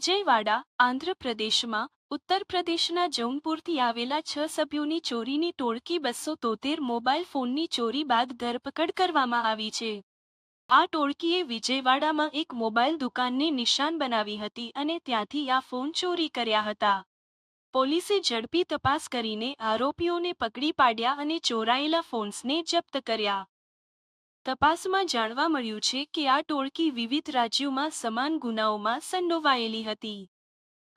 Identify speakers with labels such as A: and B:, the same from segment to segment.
A: વિજયવાડા, આંધ્રપ્રદેશમાં ઉત્તર પ્રદેશના જૌનપુરથી આવેલા 6 સભ્યોની ચોરીની ટોળકી 273 મોબાઈલ ફોનની ચોરી બાદ ધરપકડ કરવામાં આવી છે. આ ટોળકીએ વિજયવાડામાં એક મોબાઈલ દુકાનને નિશાન બનાવી હતી અને ત્યાંથી આ ફોન ચોરી કર્યા હતા. પોલીસે ઝડપી તપાસ કરીને આરોપીઓને પકડી પાડ્યા અને ચોરાયેલા ફોન્સને જપ્ત કર્યા. તપાસમાં જાણવા મળ્યું છે કે આ ટોળકી વિવિધ રાજ્યોમાં સમાન ગુનાઓમાં સંડોવાયેલી હતી.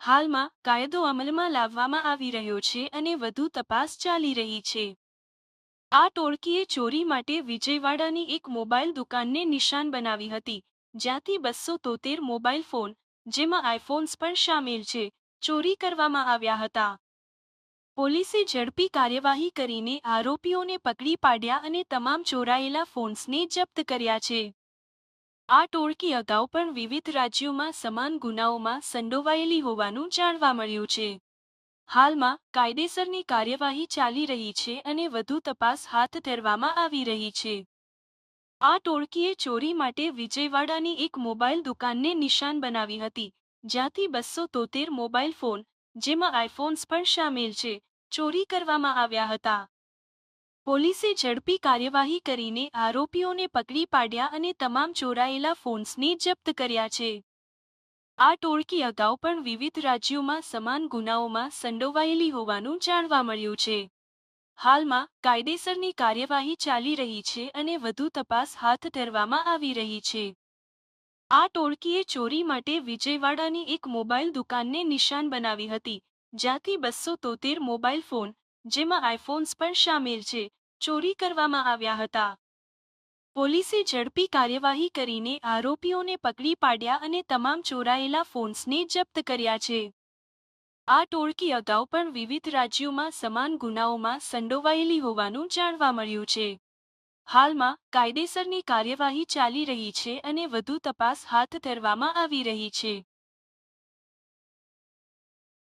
A: હાલમાં કાયદો અમલમાં લાવવામાં આવી રહ્યો છે અને વધુ તપાસ ચાલી રહી છે. આ ટોળકીએ ચોરી માટે વિજયવાડાની એક મોબાઈલ દુકાનને નિશાન બનાવી હતી, જ્યાંથી 273 મોબાઈલ ફોન, જેમાં આઈફોન્સ પણ શામેલ છે, ચોરી કરવામાં આવ્યા હતા. પોલીસે ઝડપી કાર્યવાહી કરીને આરોપીઓને પકડી પાડ્યા અને તમામ ચોરાયેલા ફોન્સને જપ્ત કર્યા છે. આ ટોળકી અગાઉ પણ વિવિધ રાજ્યોમાં સમાન ગુનાઓમાં સંડોવાયેલી હોવાનું જાણવા મળ્યું છે. હાલમાં કાયદેસરની કાર્યવાહી ચાલી રહી છે અને વધુ તપાસ હાથ ધરવામાં આવી રહી છે. આ ટોળકીએ ચોરી માટે વિજયવાડાની એક મોબાઈલ દુકાનને નિશાન બનાવી હતી, જ્યાંથી 273 મોબાઈલ ફોન, જેમાં આઈફોન્સ પણ શામેલ છે, ચોરી કરવામાં આવ્યા હતા. પોલીસે ઝડપી કાર્યવાહી કરીને આરોપીઓને પકડી પાડ્યા અને તમામ ચોરાયેલા ફોન્સને જપ્ત કર્યા છે. આ ટોળકી અગાઉ પણ વિવિધ રાજ્યોમાં સમાન ગુનાઓમાં સંડોવાયેલી હોવાનું જાણવા મળ્યું છે. હાલમાં કાયદેસરની કાર્યવાહી ચાલી રહી છે અને વધુ તપાસ હાથ ધરવામાં આવી રહી છે. આ ટોળકીએ ચોરી માટે વિજયવાડાની એક મોબાઈલ દુકાનને નિશાન બનાવી હતી, જ્યાંથી 273 મોબાઈલ ફોન, જેમાં આઈફોન્સ પણ શામેલ છે, ચોરી કરવામાં આવ્યા હતા. પોલીસે ઝડપી કાર્યવાહી કરીને આરોપીઓને પકડી પાડ્યા અને તમામ ચોરાયેલા ફોન્સને જપ્ત કર્યા છે. આ ટોળકી અગાઉ પણ વિવિધ રાજ્યોમાં સમાન ગુનાઓમાં સંડોવાયેલી હોવાનું જાણવા મળ્યું છે. હાલમાં કાયદેસરની કાર્યવાહી ચાલી રહી છે અને વધુ તપાસ હાથ ધરવામાં આવી રહી છે.